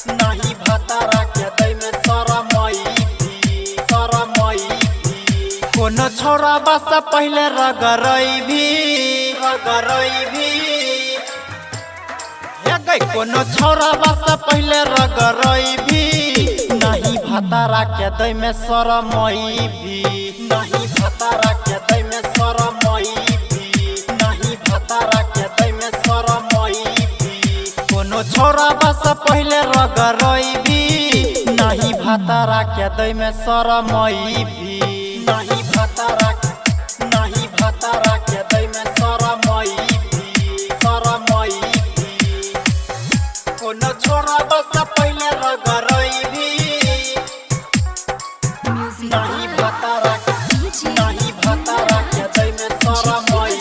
नहीं भतारा के दै में शरमई कोनो छोरा बस पहले रगरई भी हे गई कोनो छोरा बस पहले रगरई भी नहीं भतारा के दै में शरमई भी नहीं भतारा के दै में शरमई भी नहीं भतारा के दै में शरमई भी कोनो छोरा बस पहले रगरई भी नहीं भतारा के दै में शरमई भी नहीं भतारा के दै में शरमई भी कोनो छोरा बस पहले रगरई भी नहीं भतारा के दै में शरमई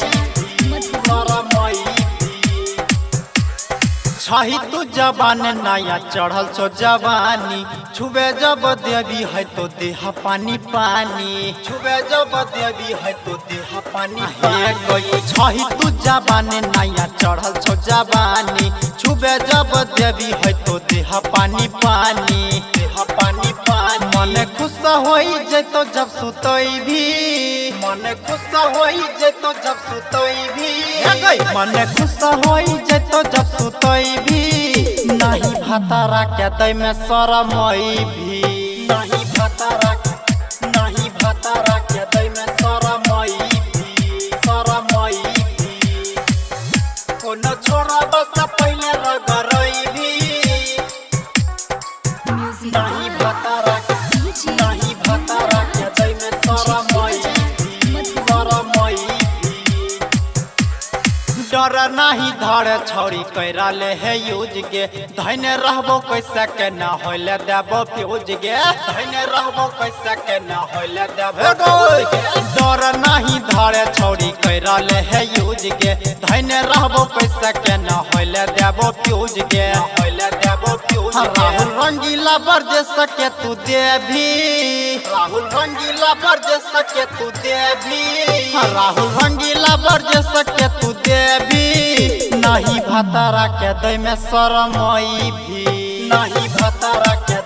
छही तू जवान नया चढ़ल छो जवानी छुबे जब देवी है तो देह पानी पानी छुबे जब देवी है तो देह पानी पानी छही तू जवान नया चढ़ल छो जवानी छुबे जब देवी है तो देह पानी पानी मन खुश होई जतो जब सुतई भी मन खुश होई जतो जब सुतई भी मन खुश होई जतो जब सुतई भी नहीं भतारा के दै में शरमई भी नहीं भतारा के दै में शरमई भी कोनो छोरा बस पहले रगरई भी नहीं भतारा के दै में शरमई डर नहीं धरे छौरी कैरा ले है यूज गे धैने रहबो कैसे के ना होले देबो फ्यूज गे धैने रहबो कैसे के ना होले देबो डर नहीं धरे छौरी कैरा ले है यूज गे धैने रहबो कैसे के ना होले देबो फ्यूज गे राहुल रंगीला बरजे सके तू देवी राहुल रंगीला बरजे सके तू देवी राहुल रंगीला बरजे सके तू देवी नहीं भतारा के दै में शरमई भी नहीं भतारा के